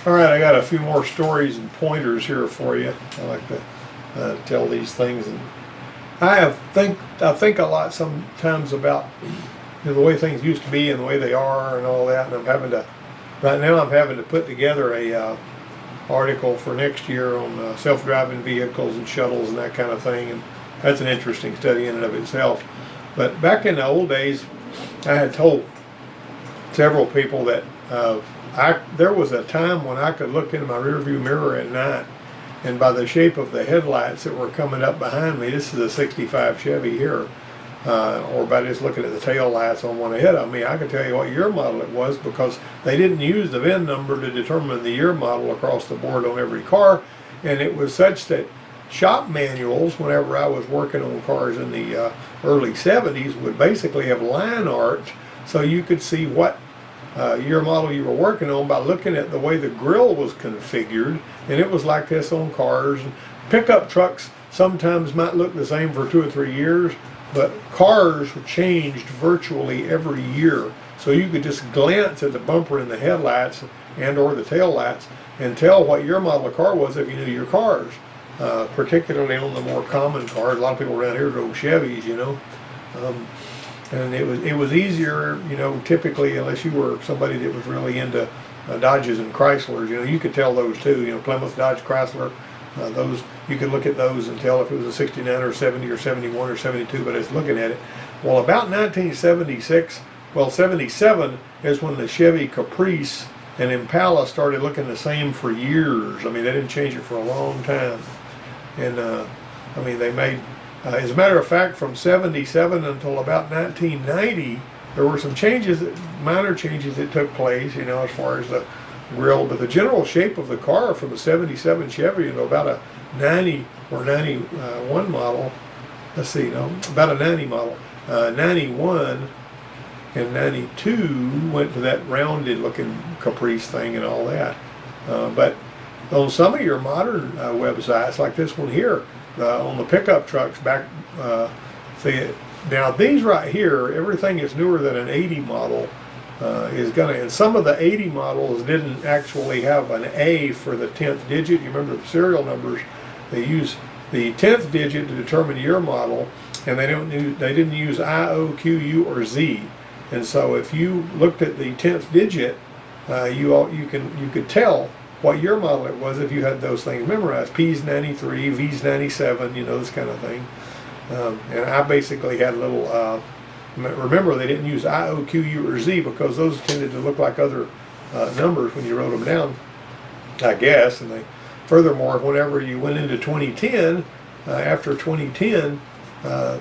All right, I got a few more stories and pointers here for you. I like to tell these things, and I think a lot sometimes about the way things used to be and the way they are and all that. And right now I'm having to put together a article for next year on self-driving vehicles and shuttles and that kind of thing, and that's an interesting study in and of itself. But back in the old days, I had told several people that there was a time when I could look into my rearview mirror at night, and by the shape of the headlights that were coming up behind me, this is a 65 Chevy here, or by just looking at the tail lights on one ahead of me, I could tell you what year model it was, because they didn't use the VIN number to determine the year model across the board on every car. And it was such that shop manuals, whenever I was working on cars in the early 70s, would basically have line art so you could see what year model you were working on by looking at the way the grill was configured. And it was like this on cars. Pickup trucks sometimes might look the same for 2 or 3 years, but cars changed virtually every year. So you could just glance at the bumper and the headlights and or the tail lights and tell what year model the car was if you knew your cars. Particularly on the more common cars. A lot of people around here drove Chevys, you know. And it was easier, you know, typically, unless you were somebody that was really into Dodges and Chryslers, you know, you could tell those too, you know, Plymouth, Dodge, Chrysler, those, you could look at those and tell if it was a 69 or 70 or 71 or 72, but it's looking at it. Well, about 1976, well, 77 is when the Chevy Caprice and Impala started looking the same for years. I mean, they didn't change it for a long time. And, I mean, they made, as a matter of fact, from 77 until about 1990, there were some changes, minor changes that took place, you know, as far as the grill, but the general shape of the car from a 77 Chevy into about a 90 or 91 model, let's see, no, about a 90 model, 91 and 92 went to that rounded looking Caprice thing and all that. But on some of your modern websites, like this one here, on the pickup trucks back, see, now these right here, everything is newer than an 80 model is gonna, and some of the 80 models didn't actually have an A for the 10th digit. You remember the serial numbers, they use the 10th digit to determine your model, and they didn't use I, O, Q, U, or Z. And so if you looked at the 10th digit, you could tell what year model it was if you had those things memorized. P's 93, V's 97, you know, this kind of thing. And I basically had a little, remember they didn't use I, O, Q, U, or Z because those tended to look like other numbers when you wrote them down, I guess. And furthermore, whenever you went into 2010, after 2010,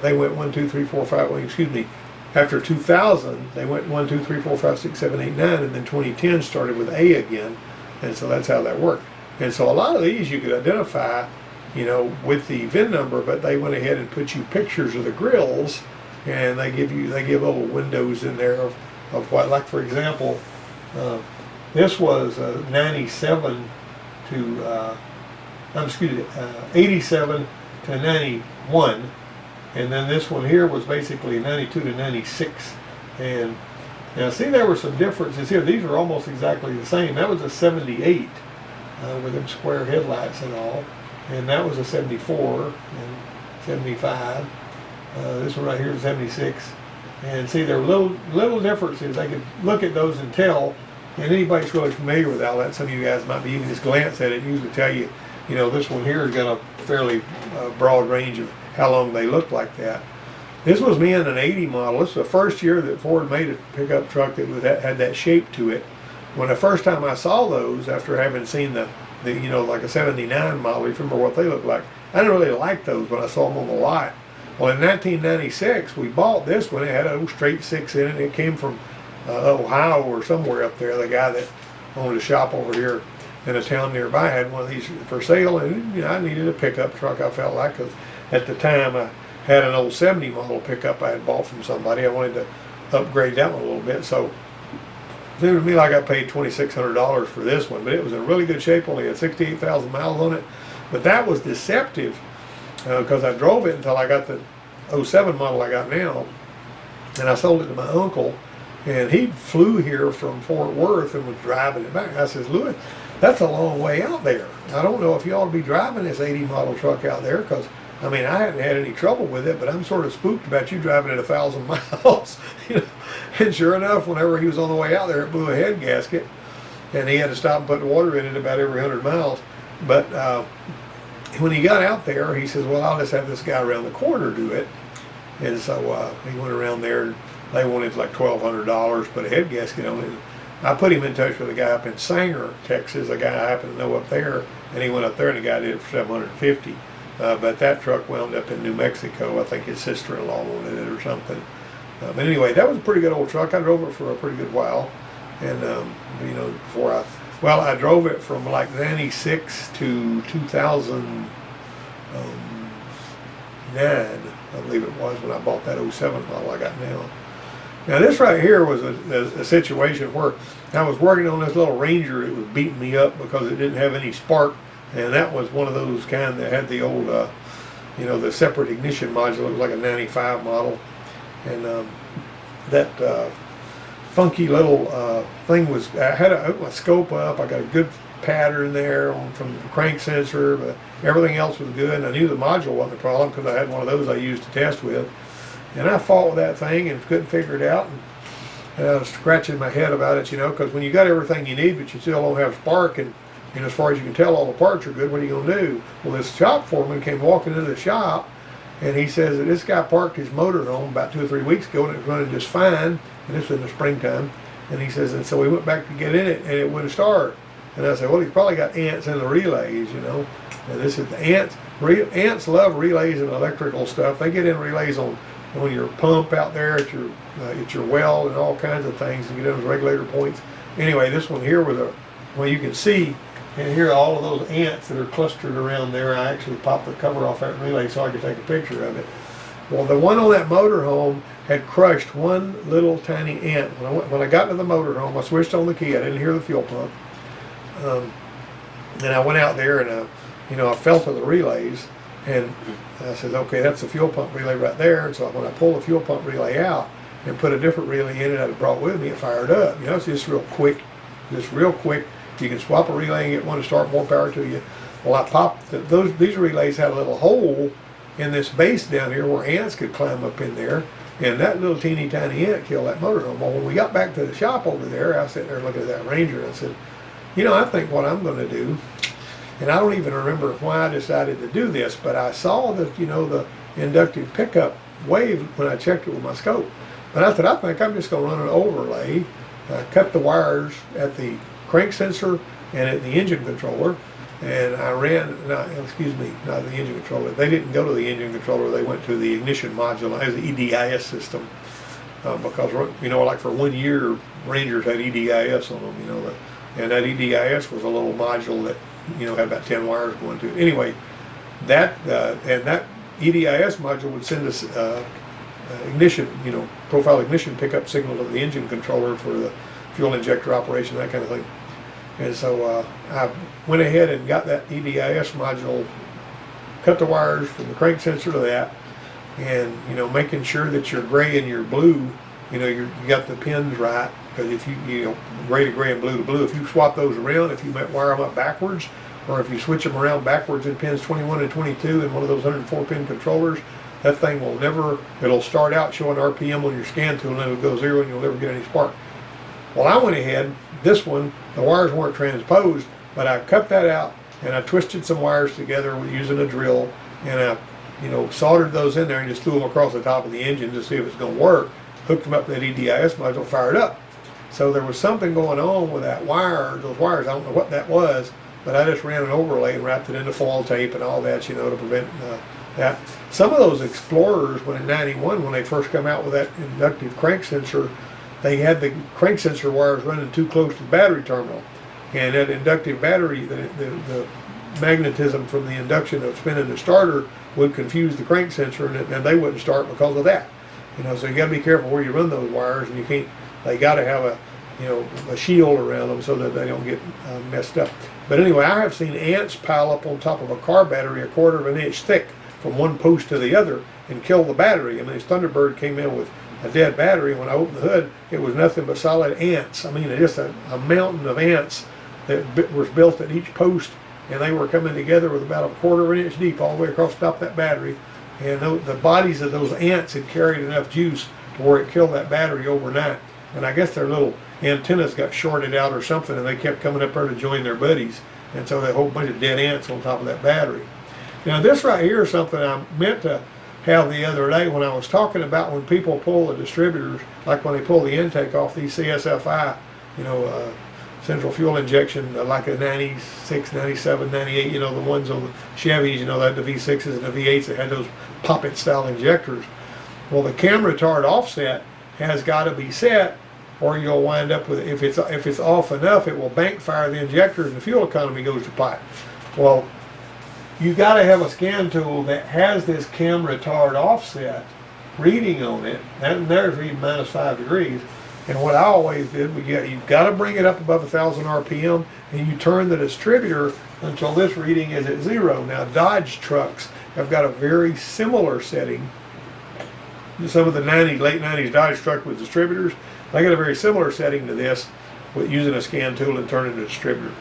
they went 1, 2, 3, 4, 5, well, excuse me, after 2000, they went 1, 2, 3, 4, 5, 6, 7, 8, 9, and then 2010 started with A again. And so that's how that worked. And so a lot of these you could identify, you know, with the VIN number, but they went ahead and put you pictures of the grills, and they give little windows in there of what, like for example, this was 97 to, 87 to 91. And then this one here was basically 92 to 96. And now see, there were some differences here. These are almost exactly the same. That was a 78 with them square headlights and all. And that was a 74 and 75. This one right here is 76. And see, there were little differences. They could look at those and tell. And anybody that's really familiar with all that, some of you guys might be even just glance at it, usually tell you, you know, this one here has got a fairly broad range of how long they look like that. This was me in an 80 model. This is the first year that Ford made a pickup truck that had that shape to it. When the first time I saw those, after having seen the you know, like a 79 model, you remember what they looked like. I didn't really like those when I saw them on the lot. Well, in 1996, we bought this one. It had a straight 6 in it. It came from Ohio or somewhere up there. The guy that owned a shop over here in a town nearby had one of these for sale, and you know, I needed a pickup truck, I felt like, because at the time I had an old 70 model pickup I had bought from somebody. I wanted to upgrade that one a little bit, so it seemed to me like I paid $2,600 for this one, but it was in really good shape, only had 68,000 miles on it. But that was deceptive because I drove it until I got the 07 model I got now, and I sold it to my uncle, and he flew here from Fort Worth and was driving it back. I says, Louis, That's a long way out there. I don't know if you ought to be driving this 80 model truck out there, because I mean, I hadn't had any trouble with it, but I'm sort of spooked about you driving it 1,000 miles. You know? And sure enough, whenever he was on the way out there, it blew a head gasket, and he had to stop and put water in it about every 100 miles. But when he got out there, he says, well, I'll just have this guy around the corner do it. And so he went around there, and they wanted like $1,200 to put a head gasket on it. I put him in touch with a guy up in Sanger, Texas, a guy I happen to know up there, and he went up there and the guy did it for $750. But that truck wound up in New Mexico. I think his sister-in-law wanted it or something. But anyway, that was a pretty good old truck. I drove it for a pretty good while, and you know, I drove it from like '96 to 2009, I believe it was, when I bought that '07 model I got now. Now this right here was a situation where I was working on this little Ranger. It was beating me up because it didn't have any spark, and that was one of those kind that had the old, you know, the separate ignition module. It was like a '95 model, and that funky little thing was. I had to hook my scope up. I got a good pattern there from the crank sensor, but everything else was good. And I knew the module wasn't the problem because I had one of those I used to test with. And I fought with that thing and couldn't figure it out. And I was scratching my head about it, you know, because when you got everything you need, but you still don't have spark, and as far as you can tell, all the parts are good, what are you going to do? Well, this shop foreman came walking into the shop, and he says that this guy parked his motor home about 2 or 3 weeks ago, and it was running just fine, and this was in the springtime. And he says, and so we went back to get in it, and it wouldn't start. And I said, well, he's probably got ants in the relays, you know. And this is the ants. Ants love relays and electrical stuff. They get in relays on your pump out there at your well and all kinds of things, and get those regulator points. Anyway, this one here was well, you can see and hear all of those ants that are clustered around there. I actually popped the cover off that relay so I could take a picture of it. Well, the one on that motorhome had crushed one little tiny ant. When I got to the motorhome, I switched on the key. I didn't hear the fuel pump. And I went out there and you know, I felt of the relays, and I said, okay, that's the fuel pump relay right there. And so when I pulled the fuel pump relay out and put a different relay in it I had brought with me, it fired up. You know, it's just real quick. You can swap a relay and get one to start, more power to you. Well, I popped these relays had a little hole in this base down here where ants could climb up in there, and that little teeny tiny ant killed that motorhome. Well, when we got back to the shop over there, I was sitting there looking at that Ranger, and I said, you know, I think what I'm going to do, and I don't even remember why I decided to do this, but I saw that, you know, the inductive pickup wave when I checked it with my scope. But I said, I think I'm just going to run an overlay, cut the wires at the crank sensor and at the engine controller, and I ran, not the engine controller. They didn't go to the engine controller, they went to the ignition module. It was the EDIS system, because, you know, like for 1 year, Rangers had EDIS on them, you know, and that EDIS was a little module that, you know, had about 10 wires going to it. Anyway, that EDIS module would send us ignition, you know, profile ignition pickup signal to the engine controller for the fuel injector operation, that kind of thing. And so I went ahead and got that EDIS module, cut the wires from the crank sensor to that, and, you know, making sure that your gray and your blue, you know, you got the pins right. Because if you know, gray to gray and blue to blue, if you swap those around, if you might wire them up backwards, or if you switch them around backwards in pins 21 and 22 in one of those 104 pin controllers, that thing will never, it'll start out showing RPM on your scan tool and then it'll go 0 and you'll never get any spark. Well, I went ahead, this one, the wires weren't transposed, but I cut that out and I twisted some wires together using a drill, and I, you know, soldered those in there and just threw them across the top of the engine to see if it's going to work. Hooked them up to that EDIS module, fired up. So there was something going on with that wire, those wires. I don't know what that was, but I just ran an overlay and wrapped it into foil tape and all that, you know, to prevent that. Some of those Explorers, when in '91, when they first come out with that inductive crank sensor, they had the crank sensor wires running too close to the battery terminal. And that inductive battery, the magnetism from the induction of spinning the starter would confuse the crank sensor, and they wouldn't start because of that. You know, so you got to be careful where you run those wires, and you can't. They got to have a shield around them so that they don't get messed up. But anyway, I have seen ants pile up on top of a car battery 1/4 of an inch thick from one post to the other and kill the battery. I mean, this Thunderbird came in with a dead battery. When I opened the hood, it was nothing but solid ants. I mean, just a mountain of ants that was built at each post, and they were coming together with about a quarter of an inch deep all the way across the top of that battery. And the bodies of those ants had carried enough juice to where it killed that battery overnight. And I guess their little antennas got shorted out or something, and they kept coming up there to join their buddies. And so they had a whole bunch of dead ants on top of that battery. Now this right here is something I meant to have the other day when I was talking about when people pull the distributors, like when they pull the intake off these CSFI, central fuel injection, like a 96, 97, 98, the ones on the Chevys, like the V6s and the V8s that had those poppet style injectors. Well, the cam retard offset has got to be set, or you'll wind up with, if it's off enough, it will bank fire the injectors and the fuel economy goes to pot. Well, you got to have a scan tool that has this cam retard offset reading on it, and there's reading -5 degrees. And what I always did, you've got to bring it up above 1,000 RPM, and you turn the distributor until this reading is at 0. Now Dodge trucks have got a very similar setting. Some of the late 90s Dodge truck with distributors, they got a very similar setting to this with using a scan tool and turning the distributor.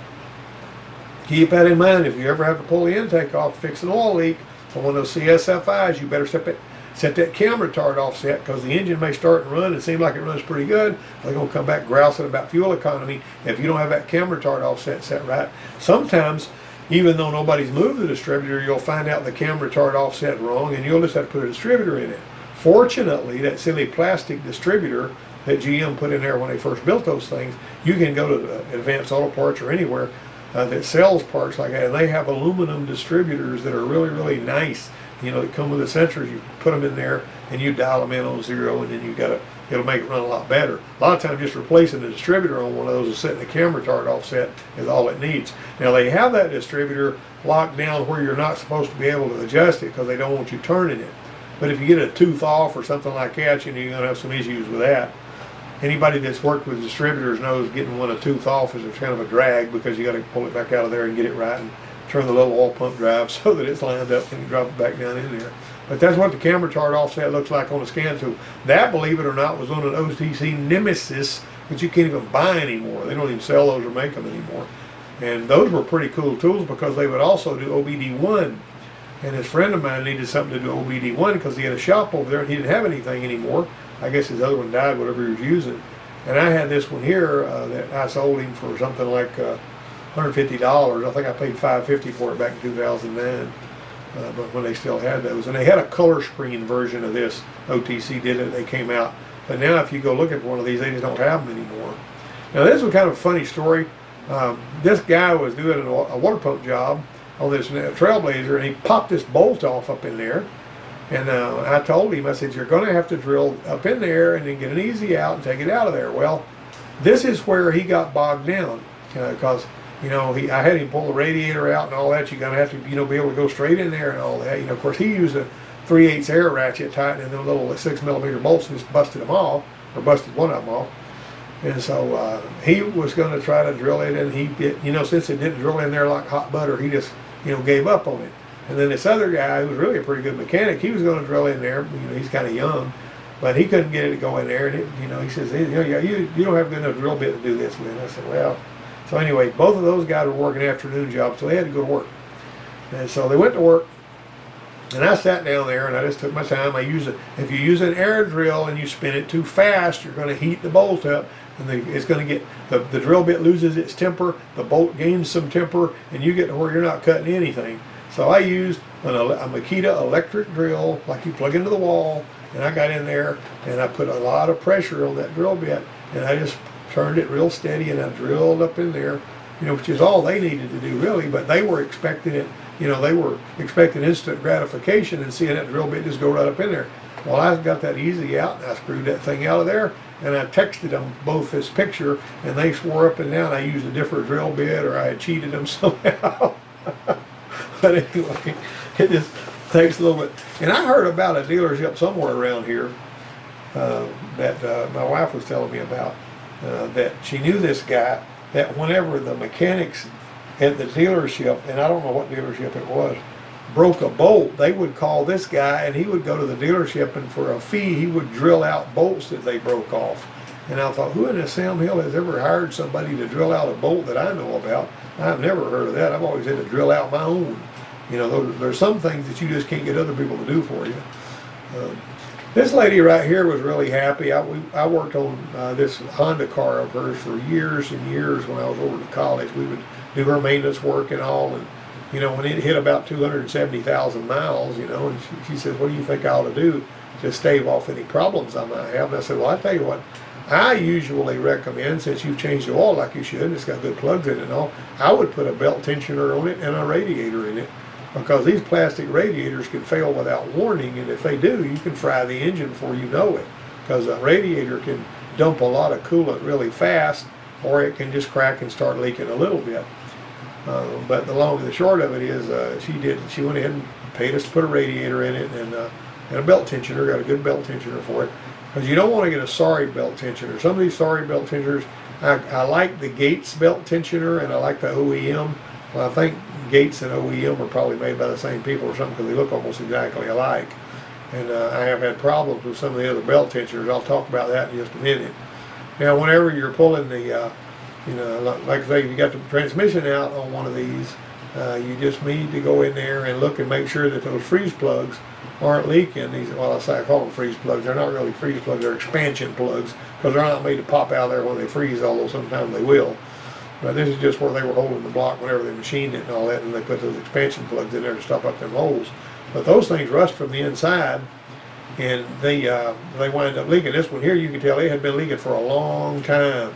Keep that in mind if you ever have to pull the intake off, fix an oil leak on one of those CSFIs, you better set that cam retard offset, because the engine may start and run and seem like it runs pretty good. They're going to come back grousing about fuel economy if you don't have that cam retard offset set right. Sometimes, even though nobody's moved the distributor, you'll find out the cam retard offset wrong, and you'll just have to put a distributor in it. Fortunately, that silly plastic distributor that GM put in there when they first built those things, you can go to Advanced Auto Parts or anywhere that sells parts like that, and they have aluminum distributors that are really, really nice. That come with the sensors. You put them in there and you dial them in on 0, and then it'll make it run a lot better. A lot of times just replacing the distributor on one of those and setting the cam retard offset is all it needs. Now they have that distributor locked down where you're not supposed to be able to adjust it because they don't want you turning it. But if you get a tooth off or something like that, you're going to have some issues with that. Anybody that's worked with distributors knows getting one a tooth off is kind of a drag, because you got to pull it back out of there and get it right and turn the little oil pump drive so that it's lined up and you drop it back down in there. But that's what the cam retard offset looks like on a scan tool. That, believe it or not, was on an OTC Nemesis, which you can't even buy anymore. They don't even sell those or make them anymore. And those were pretty cool tools because they would also do OBD1. And his friend of mine needed something to do OBD1 because he had a shop over there and he didn't have anything anymore. I guess his other one died, whatever he was using. And I had this one here that I sold him for something like $150. I think I paid $550 for it back in 2009, but when they still had those. And they had a color screen version of this. OTC did it, they came out. But now if you go looking for one of these, they just don't have them anymore. Now this was kind of a funny story. This guy was doing a water pump job on this Trailblazer, and he popped this bolt off up in there. And I told him, I said, you're going to have to drill up in there and then get an easy out and take it out of there. Well, this is where he got bogged down, because I had him pull the radiator out and all that. You're going to have to, be able to go straight in there and all that. Of course, he used a 3/8 air ratchet tightening them little 6mm bolts and just busted them off, or busted one of them off. And so he was going to try to drill it, and since it didn't drill in there like hot butter, he just, gave up on it. And then this other guy, who was really a pretty good mechanic, he was going to drill in there. He's kind of young, but he couldn't get it to go in there. And he says, you don't have a good enough drill bit to do this with. And I said, well. So anyway, both of those guys were working afternoon jobs, so they had to go to work. And so they went to work, and I sat down there and I just took my time. If you use an air drill and you spin it too fast, you're going to heat the bolt up, and it's going to get the drill bit loses its temper, the bolt gains some temper, and you get to where you're not cutting anything. So I used a Makita electric drill, like you plug into the wall, and I got in there and I put a lot of pressure on that drill bit, and I just turned it real steady, and I drilled up in there, which is all they needed to do really, but they were expecting it, they were expecting instant gratification and seeing that drill bit just go right up in there. Well, I got that easy out, and I screwed that thing out of there, and I texted them both this picture, and they swore up and down I used a different drill bit or I had cheated them somehow. But anyway, it just takes a little bit. And I heard about a dealership somewhere around here that my wife was telling me about, that she knew this guy, that whenever the mechanics at the dealership, and I don't know what dealership it was, broke a bolt, they would call this guy, and he would go to the dealership, and for a fee he would drill out bolts that they broke off. And I thought, who in the Sam Hill has ever hired somebody to drill out a bolt that I know about? I've never heard of that. I've always had to drill out my own. You know, there's some things that you just can't get other people to do for you. This lady right here was really happy. I worked on this Honda car of hers for years and years when I was over to college. We would do her maintenance work and all, and you know, when it hit about 270,000 miles, you know, and she said, what do you think I ought to do to stave off any problems I might have? And I said, well, I tell you what, I usually recommend, since you've changed the oil like you should, and it's got good plugs in it and all, I would put a belt tensioner on it and a radiator in it, because these plastic radiators can fail without warning, and if they do, you can fry the engine before you know it, because a radiator can dump a lot of coolant really fast, or it can just crack and start leaking a little bit. But the long and the short of it is, she went ahead and paid us to put a radiator in it and a belt tensioner. Got a good belt tensioner for it, because you don't want to get a sorry belt tensioner. Some of these sorry belt tensioners, I like the Gates belt tensioner and I like the OEM. Well, I think Gates and OEM are probably made by the same people or something, because they look almost exactly alike. And I have had problems with some of the other belt tensioners. I'll talk about that in just a minute. Now, whenever you're pulling the you know, like I say, if you got the transmission out on one of these, you just need to go in there and look and make sure that those freeze plugs aren't leaking. These, well, I call them freeze plugs. They're not really freeze plugs. They're expansion plugs, because they're not made to pop out there when they freeze, although sometimes they will. But this is just where they were holding the block whenever they machined it and all that, and they put those expansion plugs in there to stop up them holes. But those things rust from the inside, and they wind up leaking. This one here, you can tell it had been leaking for a long time.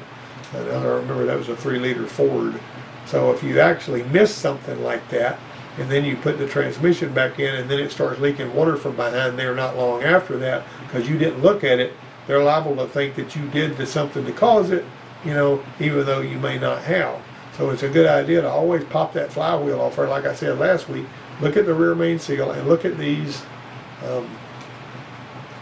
And I remember that was a 3-liter Ford. So if you actually miss something like that, and then you put the transmission back in, and then it starts leaking water from behind there not long after that, because you didn't look at it, they're liable to think that you did something to cause it, you know, even though you may not have. So it's a good idea to always pop that flywheel off there. Like I said last week, look at the rear main seal and look at these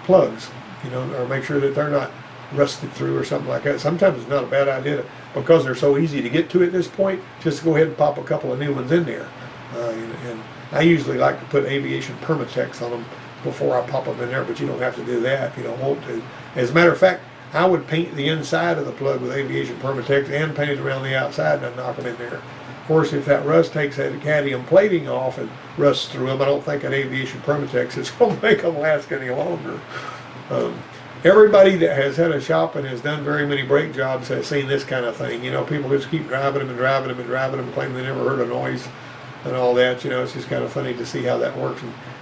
plugs, you know, or make sure that they're not rusted through or something like that. Sometimes it's not a bad idea to, because they're so easy to get to at this point, just to go ahead and pop a couple of new ones in there. And I usually like to put Aviation Permatex on them before I pop them in there, but you don't have to do that if you don't want to. As a matter of fact, I would paint the inside of the plug with Aviation Permatex and paint it around the outside and knock them in there. Of course, if that rust takes that cadmium plating off and rusts through them, I don't think that Aviation Permatex is going to make them last any longer. Everybody that has had a shop and has done very many brake jobs has seen this kind of thing. You know, people just keep driving them and driving them and driving them, claiming they never heard a noise and all that. You know, it's just kind of funny to see how that works.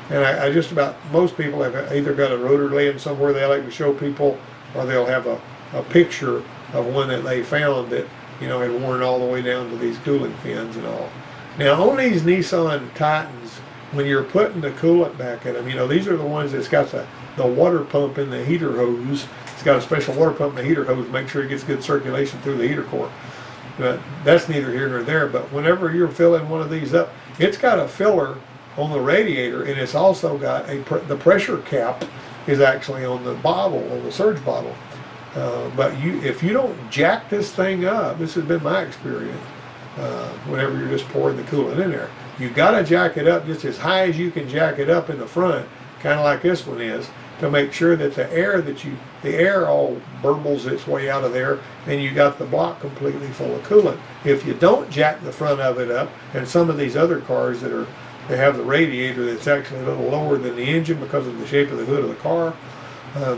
And I just about, most people have either got a rotor laying somewhere they like to show people, or they'll have a picture of one that they found that, you know, had worn all the way down to these cooling fins and all. Now, on these Nissan Titans, when you're putting the coolant back in them, you know, these are the ones that's got the water pump in the heater hose. It's got a special water pump in the heater hose to make sure it gets good circulation through the heater core. But that's neither here nor there. But whenever you're filling one of these up, it's got a filler on the radiator, and it's also got the pressure cap is actually on the bottle, on the surge bottle. But if you don't jack this thing up, this has been my experience, whenever you're just pouring the coolant in there, you got to jack it up just as high as you can jack it up in the front, kind of like this one is, to make sure that the air all burbles its way out of there, and you got the block completely full of coolant. If you don't jack the front of it up, and some of these other cars they have the radiator that's actually a little lower than the engine because of the shape of the hood of the car,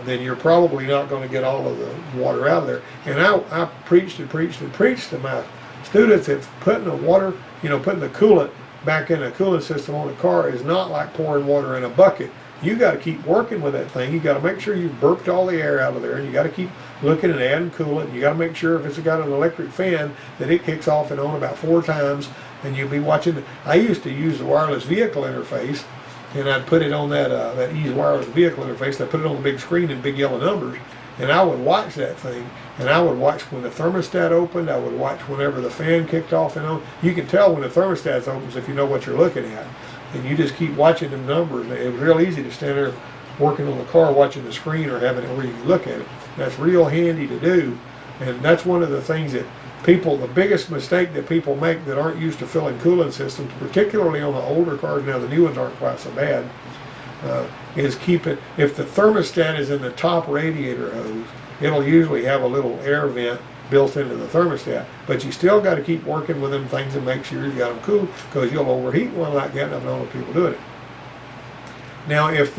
then you're probably not going to get all of the water out of there. And I preached and preached and preached to my students that putting the water, you know, putting the coolant back in a cooling system on a car is not like pouring water in a bucket. You got to keep working with that thing. You got to make sure you've burped all the air out of there, and you got to keep looking and adding coolant. You got to make sure if it's got an electric fan that it kicks off and on about 4 times, and you'll be watching. I used to use the wireless vehicle interface, and I'd put it on that Ease wireless vehicle interface. I put it on the big screen in big yellow numbers, and I would watch that thing, and I would watch when the thermostat opened. I would watch whenever the fan kicked off and on. You can tell when the thermostat opens if you know what you're looking at. And you just keep watching them numbers. It was real easy to stand there working on the car, watching the screen, or having it where you can look at it. That's real handy to do. And that's one of the things that the biggest mistake that people make that aren't used to filling cooling systems, particularly on the older cars, now the new ones aren't quite so bad, is if the thermostat is in the top radiator hose, it'll usually have a little air vent built into the thermostat. But you still got to keep working with them things and make sure you got them cool, because you'll overheat one like that, and I've known of people doing it. Now, if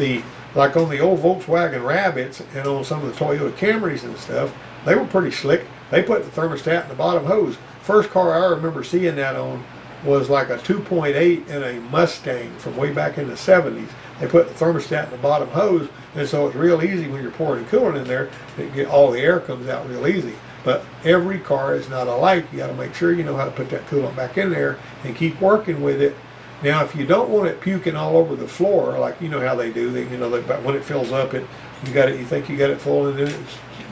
like on the old Volkswagen Rabbits and on some of the Toyota Camrys and stuff, they were pretty slick. They put the thermostat in the bottom hose. First car I remember seeing that on was like a 2.8 in a Mustang from way back in the 70s. They put the thermostat in the bottom hose, and so it's real easy when you're pouring coolant in there, all the air comes out real easy. But every car is not alike. You got to make sure you know how to put that coolant back in there and keep working with it. Now, if you don't want it puking all over the floor, like you know how they do, when it fills up, you think you got it full, and then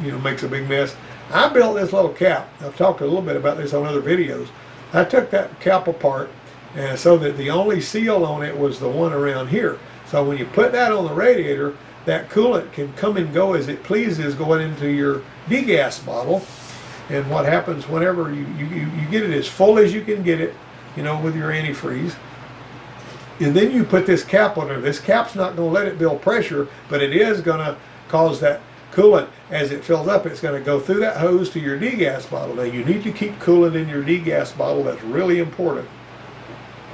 it makes a big mess. I built this little cap. I've talked a little bit about this on other videos. I took that cap apart, and so that the only seal on it was the one around here. So when you put that on the radiator, that coolant can come and go as it pleases going into your degas bottle. And what happens whenever you get it as full as you can get it, with your antifreeze, and then you put this cap on there. This cap's not going to let it build pressure, but it is going to cause that coolant, as it fills up, it's going to go through that hose to your degas bottle. Now, you need to keep coolant in your degas bottle. That's really important.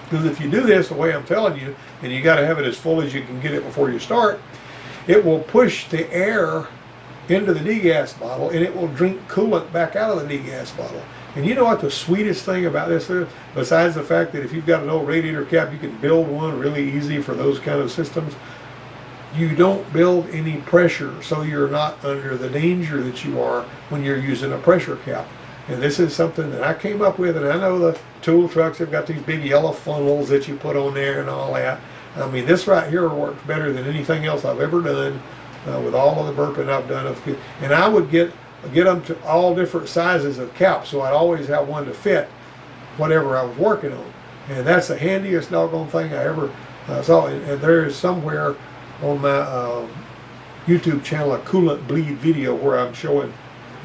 Because if you do this the way I'm telling you, and you got to have it as full as you can get it before you start, it will push the air into the degas bottle, and it will drink coolant back out of the degas bottle. And you know what the sweetest thing about this is? Besides the fact that if you've got an old radiator cap, you can build one really easy for those kind of systems. You don't build any pressure, so you're not under the danger that you are when you're using a pressure cap. And this is something that I came up with, and I know the tool trucks have got these big yellow funnels that you put on there and all that. I mean, this right here works better than anything else I've ever done with all of the burping I've done. And I would get them to all different sizes of caps, so I'd always have one to fit whatever I was working on. And that's the handiest doggone thing I ever saw. And there is somewhere on my YouTube channel a coolant bleed video where I'm showing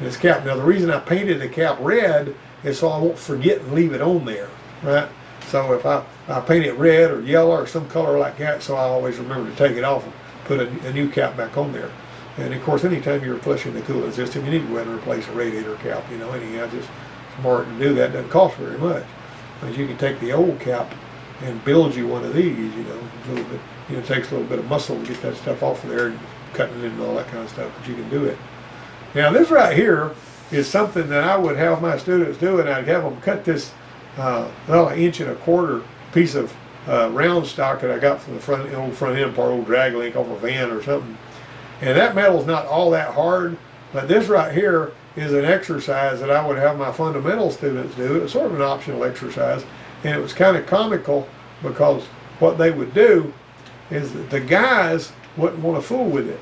this cap. Now, the reason I painted the cap red is so I won't forget and leave it on there, right? So if I paint it red or yellow or some color like that, so I always remember to take it off and put a new cap back on there. And of course, anytime you're flushing the coolant system, you need to go ahead and replace a radiator cap. Anyhow, just smart to do that. Doesn't cost very much, because you can take the old cap and build you one of these. A little bit. It takes a little bit of muscle to get that stuff off of there, and cutting it and all that kind of stuff. But you can do it. Now, this right here is something that I would have my students do, and I'd have them cut this an 1.25 inch piece of round stock that I got from the old front end part, old drag link off a van or something. And that metal's not all that hard, but this right here is an exercise that I would have my fundamental students do. It was sort of an optional exercise, and it was kind of comical, because what they would do is that the guys wouldn't want to fool with it,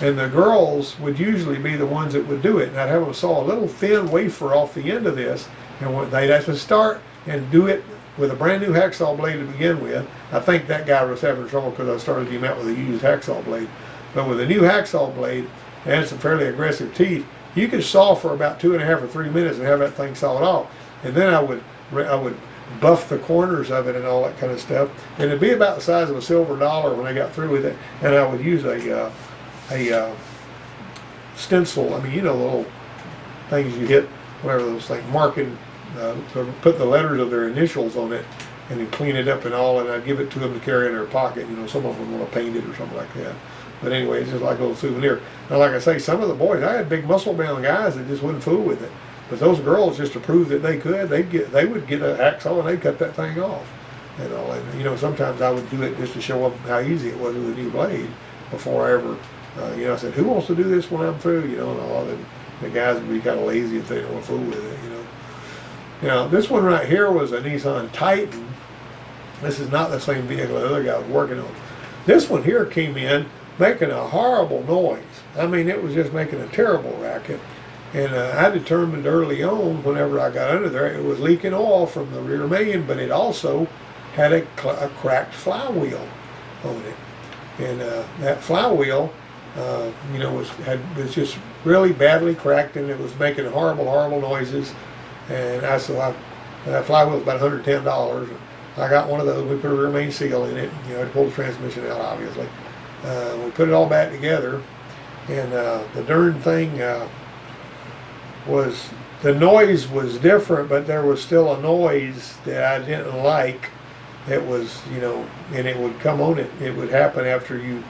and the girls would usually be the ones that would do it. And I'd have them saw a little thin wafer off the end of this, and they'd have to start and do it with a brand new hacksaw blade to begin with. I think that guy was having trouble because I started him out with a used hacksaw blade. But with a new hacksaw blade and some fairly aggressive teeth, you could saw for about 2.5 or 3 minutes and have that thing sawed off. And then I would buff the corners of it and all that kind of stuff. And it'd be about the size of a silver dollar when I got through with it. And I would use a stencil. The little things you hit, whatever those things, marking, put the letters of their initials on it, and then clean it up and all. And I'd give it to them to carry in their pocket. Some of them want to paint it or something like that. But anyway, it's just like a little souvenir. Now, like I say, some of the boys, I had big muscle-bound guys that just wouldn't fool with it. But those girls, just to prove that they could, they would get a hacksaw and they'd cut that thing off. And all. And sometimes I would do it just to show them how easy it was with a new blade before I ever, I said, who wants to do this when I'm through? And all. And the guys would be kind of lazy if they don't want to fool with it. Now, this one right here was a Nissan Titan. This is not the same vehicle the other guy was working on. This one here came in making a horrible noise. It was just making a terrible racket. And I determined early on, whenever I got under there, it was leaking oil from the rear main, but it also had a cracked flywheel on it. And that flywheel, was just really badly cracked, and it was making horrible, horrible noises. And that flywheel was about $110. I got one of those. We put a rear main seal in it. I pulled the transmission out, obviously. We put it all back together, And the darn thing was, the noise was different, but there was still a noise that I didn't like. It was, you know, and it would come on it. It would happen after you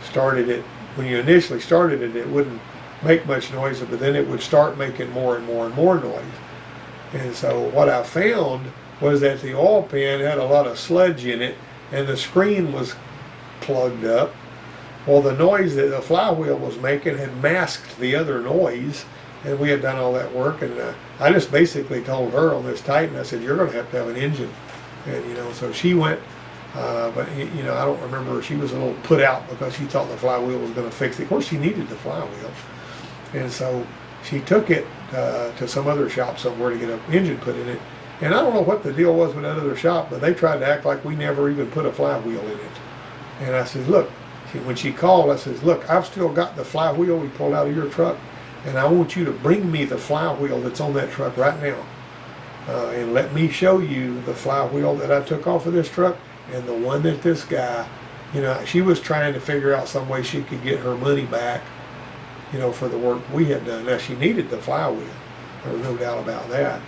started it. When you initially started it, it wouldn't make much noise, but then it would start making more and more and more noise. And so what I found was that the oil pan had a lot of sludge in it, and the screen was plugged up. Well, the noise that the flywheel was making had masked the other noise, and we had done all that work. And I just basically told her on this Titan, I said, you're going to have an engine. And, you know, so she went, but, you know, I don't remember, she was a little put out because she thought the flywheel was going to fix it. Of course, she needed the flywheel. And so she took it to some other shop somewhere to get an engine put in it. And I don't know what the deal was with that other shop, but they tried to act like we never even put a flywheel in it. And I said, look, when she called, I said, look, I've still got the flywheel we pulled out of your truck, and I want you to bring me the flywheel that's on that truck right now. And let me show you the flywheel that I took off of this truck and the one that this guy, you know, she was trying to figure out some way she could get her money back, you know, for the work we had done. Now, she needed the flywheel. There was no doubt about that.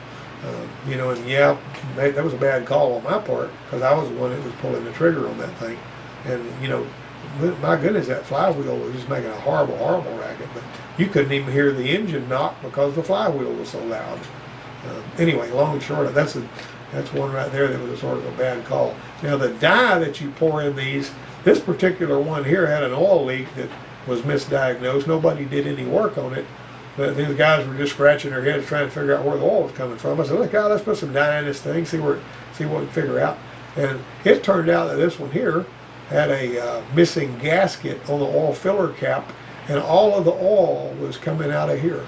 You know, and yeah, that was a bad call on my part because I was the one that was pulling the trigger on that thing. And, you know, my goodness, that flywheel was just making a horrible, horrible racket. But you couldn't even hear the engine knock because the flywheel was so loud. Anyway, long and short, that's one right there that was a sort of a bad call. Now, the dye that you pour in these, this particular one here had an oil leak that was misdiagnosed. Nobody did any work on it. But these guys were just scratching their heads trying to figure out where the oil was coming from. I said, look, let's put some dye in this thing, see what we can figure out. And it turned out that this one here had a missing gasket on the oil filler cap, and all of the oil was coming out of here.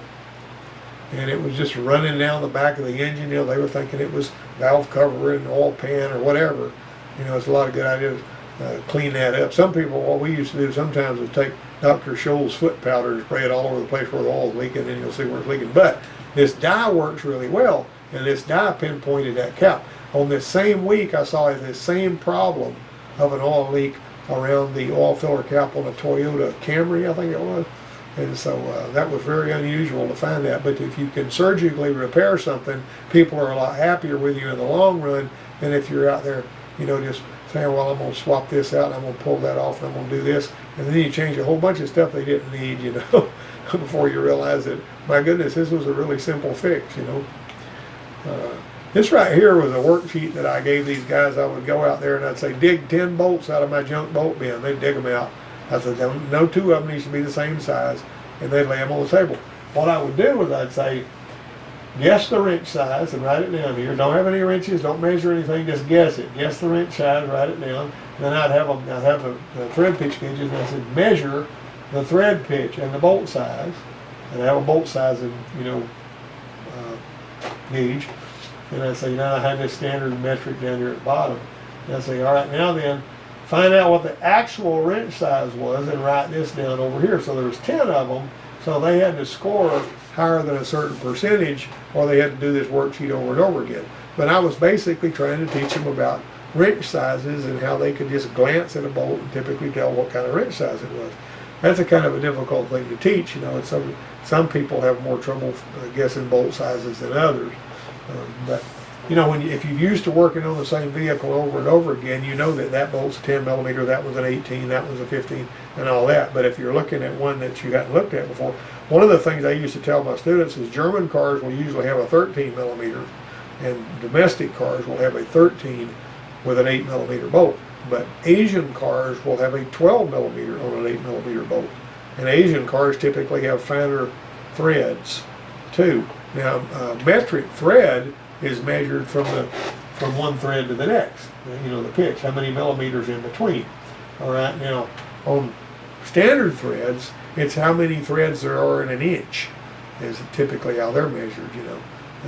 And it was just running down the back of the engine. You know, they were thinking it was valve cover and oil pan or whatever. You know, it's a lot of good ideas. Clean that up. Some people, what we used to do sometimes is take Dr. Scholl's foot powder and spray it all over the place where the oil is leaking, and you'll see where it's leaking. But this dye works really well, and this dye pinpointed that cap. On this same week, I saw this same problem of an oil leak around the oil filler cap on a Toyota Camry, I think it was. And so that was very unusual to find that. But if you can surgically repair something, people are a lot happier with you in the long run than if you're out there, you know, just saying, well, I'm going to swap this out, and I'm going to pull that off, and I'm going to do this. And then you change a whole bunch of stuff they didn't need, you know, before you realize that, my goodness, this was a really simple fix, you know. This right here was a worksheet that I gave these guys. I would go out there and I'd say, dig 10 bolts out of my junk bolt bin. They'd dig them out. I said, no two of them needs to be the same size, and they'd lay them on the table. What I would do is I'd say, guess the wrench size and write it down here. Don't have any wrenches, don't measure anything, just guess it. Guess the wrench size, write it down. And then I'd have the thread pitch gauges, and I said, measure the thread pitch and the bolt size, and I have a bolt size in, you know, gauge. And I say, now I have this standard metric down here at the bottom. And I say, all right, now then, find out what the actual wrench size was and write this down over here. So there was 10 of them, so they had to score higher than a certain percentage, or they had to do this worksheet over and over again. But I was basically trying to teach them about wrench sizes and how they could just glance at a bolt and typically tell what kind of wrench size it was. That's a kind of a difficult thing to teach, you know. And some people have more trouble guessing bolt sizes than others. But you know, if you're used to working on the same vehicle over and over again, you know that bolt's a 10 millimeter, that was an 18, that was a 15, and all that. But if you're looking at one that you hadn't looked at before, one of the things I used to tell my students is German cars will usually have a 13 millimeter, and domestic cars will have a 13 with an 8 millimeter bolt. But Asian cars will have a 12 millimeter on an 8 millimeter bolt. And Asian cars typically have finer threads too. Now, metric thread is measured from one thread to the next. You know, the pitch, how many millimeters in between. All right, now on standard threads, it's how many threads there are in an inch is typically how they're measured, you know.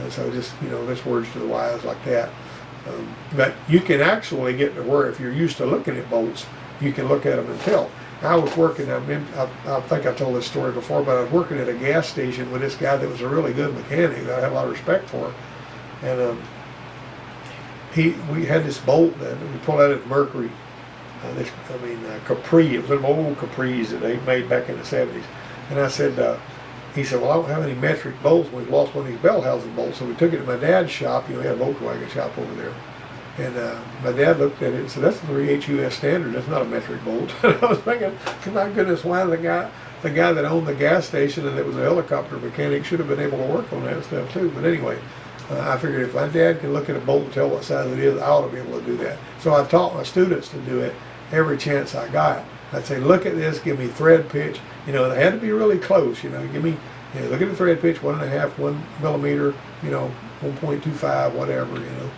So just, you know, this words to the wise like that. But you can actually get to where if you're used to looking at bolts, you can look at them and tell. I was working, I think I told this story before, but I was working at a gas station with this guy that was a really good mechanic that I had a lot of respect for. And we had this bolt that we pulled out of Mercury, Capri. It was an old Capri's that they made back in the 70s. And I said, he said, well, I don't have any metric bolts. We've lost one of these bell housing bolts. So we took it to my dad's shop. He had a Volkswagen shop over there. And my dad looked at it and said, that's the 3HUS standard. That's not a metric bolt. And I was thinking, my goodness, why the guy that owned the gas station and that was a helicopter mechanic should have been able to work on that stuff too. But anyway, I figured if my dad can look at a bolt and tell what size it is, I ought to be able to do that. So I taught my students to do it every chance I got. I'd say, look at this, give me thread pitch. You know, they had to be really close. You know, give me, you know, look at the thread pitch, 1.5, 1 millimeter, you know, 1.25, whatever, you know.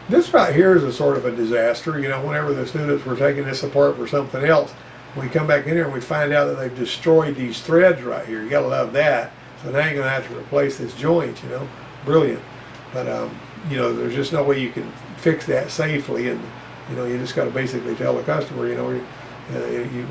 This right here is a sort of a disaster. You know, whenever the students were taking this apart for something else, we come back in here and we find out that they've destroyed these threads right here. You gotta love that. So now you're gonna have to replace this joint, you know. Brilliant. But, you know, there's just no way you can fix that safely. And, you know, you just gotta basically tell the customer, you know,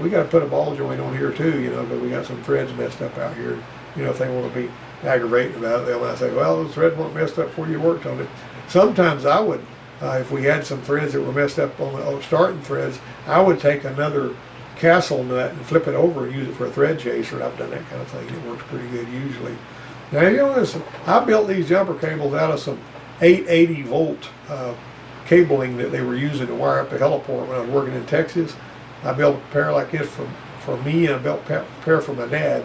we gotta put a ball joint on here too, you know, but we got some threads messed up out here. You know, if they want to be aggravating about it, they might say, well, those threads weren't messed up before you worked on it. Sometimes I would, if we had some threads that were messed up on the starting threads, I would take another castle nut and flip it over and use it for a thread chaser. I've done that kind of thing. It works pretty good usually. Now, you know, I built these jumper cables out of some 880 volt cabling that they were using to wire up the heliport when I was working in Texas. I built a pair like this for me, and I built a pair for my dad.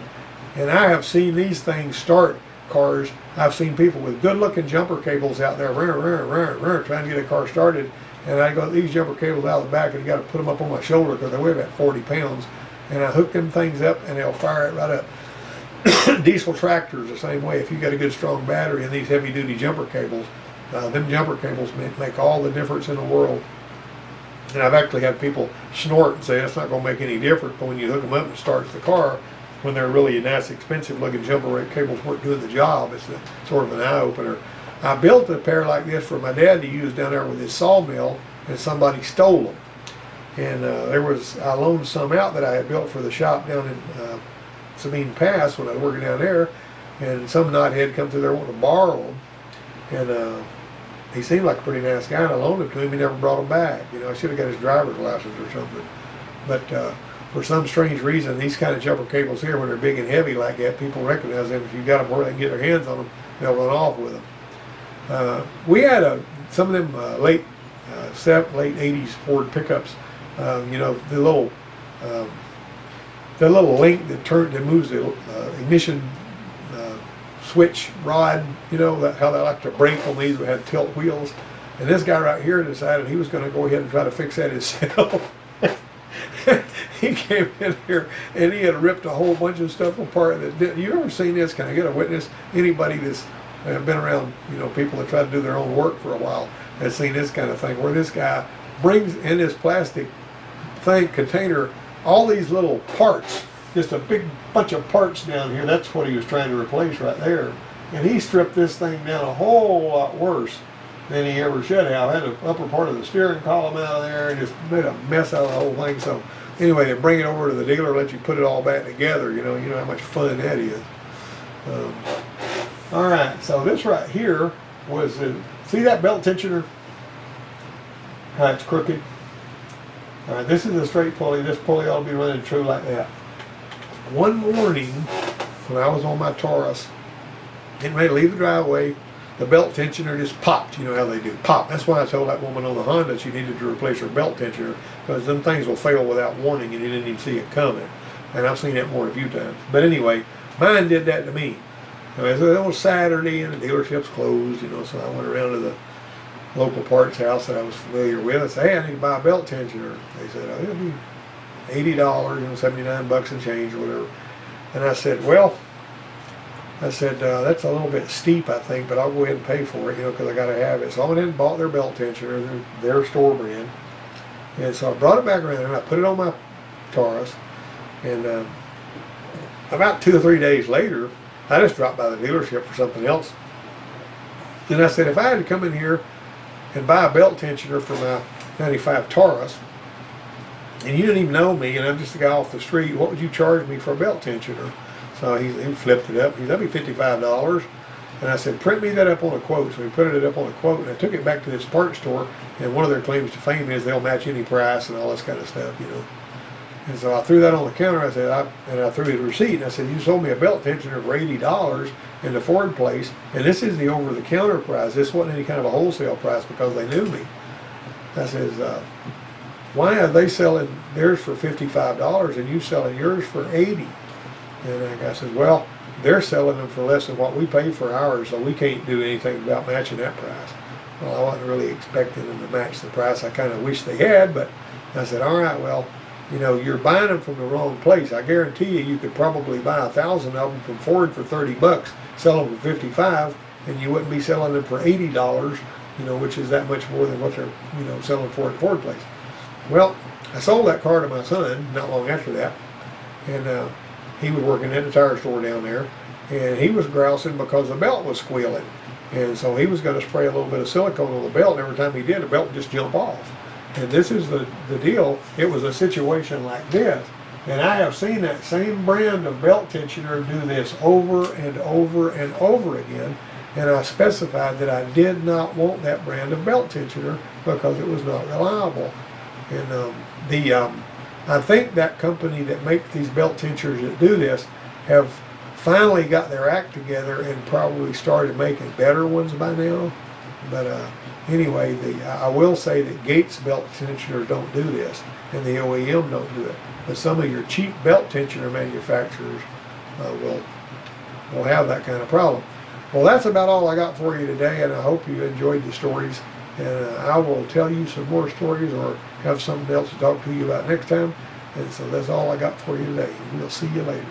And I have seen these things start cars. I've seen people with good-looking jumper cables out there trying to get a car started. And I got these jumper cables out of the back, and you got to put them up on my shoulder because they weigh about 40 pounds. And I hook them things up, and they'll fire it right up. Diesel tractors the same way. If you got a good strong battery in these heavy-duty jumper cables, them jumper cables make all the difference in the world. And I've actually had people snort and say that's not going to make any difference, but when you hook them up and it starts the car, when they're really nice, expensive-looking jumper cables weren't doing the job, it's sort of an eye-opener. I built a pair like this for my dad to use down there with his sawmill, and somebody stole them. And I loaned some out that I had built for the shop down in Sabine Pass when I was working down there, and some knothead come through there wanting to borrow them. And he seemed like a pretty nice guy, and I loaned them to him. He never brought them back. You know, I should have got his driver's license or something. But for some strange reason, these kind of jumper cables here, when they're big and heavy like that, people recognize them. If you got them where they can get their hands on them, they'll run off with them. We had some of them late 80s Ford pickups. You know, the little link that moves the ignition switch rod. You know how they like to brake on these. We had tilt wheels, and this guy right here decided he was going to go ahead and try to fix that himself. He came in here and he had ripped a whole bunch of stuff apart. You ever seen this? Can I get a witness? Anybody that's been around, you know, people that try to do their own work for a while has seen this kind of thing, where this guy brings in this plastic container all these little parts, just a big bunch of parts down here. That's what he was trying to replace right there. And he stripped this thing down a whole lot worse than he ever should have. Had the upper part of the steering column out of there and just made a mess out of the whole thing. So anyway, they bring it over to the dealer, let you put it all back together. You know how much fun that is. All right, so this right here was, see that belt tensioner? How it's crooked? All right, this is a straight pulley. This pulley ought to be running true like that. One morning, when I was on my Taurus, getting ready to leave the driveway, the belt tensioner just popped. You know how they do, pop. That's why I told that woman on the Honda she needed to replace her belt tensioner, because them things will fail without warning and you didn't even see it coming. And I've seen that more than a few times. But anyway, mine did that to me. It was Saturday and the dealership's closed, you know, so I went around to the local parts house that I was familiar with. I said, hey, I need to buy a belt tensioner. They said, oh, it'll be $80, you know, 79 bucks and change or whatever. And I said, well, that's a little bit steep, I think, but I'll go ahead and pay for it, you know, because I got to have it. So I went in and bought their belt tensioner, their store brand. And so I brought it back around and I put it on my Taurus. And about 2 or 3 days later, I just dropped by the dealership for something else. And I said, if I had to come in here and buy a belt tensioner for my 95 Taurus, and you didn't even know me, and I'm just a guy off the street, what would you charge me for a belt tensioner? So he flipped it up. He said, that'd be $55. And I said, print me that up on a quote. So he printed it up on a quote, and I took it back to this parts store, and one of their claims to fame is they'll match any price and all this kind of stuff, you know. And so I threw that on the counter. I said, I threw his receipt. And I said, you sold me a belt tensioner for $80 in the Ford place, and this is the over-the-counter price. This wasn't any kind of a wholesale price because they knew me. I says, why are they selling theirs for $55 and you selling yours for $80? And the guy says, well, they're selling them for less than what we pay for ours, so we can't do anything about matching that price. Well, I wasn't really expecting them to match the price. I kind of wish they had, but I said, all right, well, you know, you're buying them from the wrong place. I guarantee you could probably buy 1,000 of them from Ford for $30, sell them for $55, and you wouldn't be selling them for $80, you know, which is that much more than what they're, you know, selling for at the Ford place. Well, I sold that car to my son not long after that, and he was working at a tire store down there, and he was grousing because the belt was squealing. And so he was going to spray a little bit of silicone on the belt, and every time he did, the belt would just jump off. And this is the deal. It was a situation like this. And I have seen that same brand of belt tensioner do this over and over and over again. And I specified that I did not want that brand of belt tensioner because it was not reliable. And I think that company that makes these belt tensioners that do this have finally got their act together and probably started making better ones by now. But anyway, I will say that Gates belt tensioners don't do this, and the OEM don't do it. But some of your cheap belt tensioner manufacturers will have that kind of problem. Well, that's about all I got for you today, and I hope you enjoyed the stories. And I will tell you some more stories or have something else to talk to you about next time. And so that's all I got for you today. We'll see you later.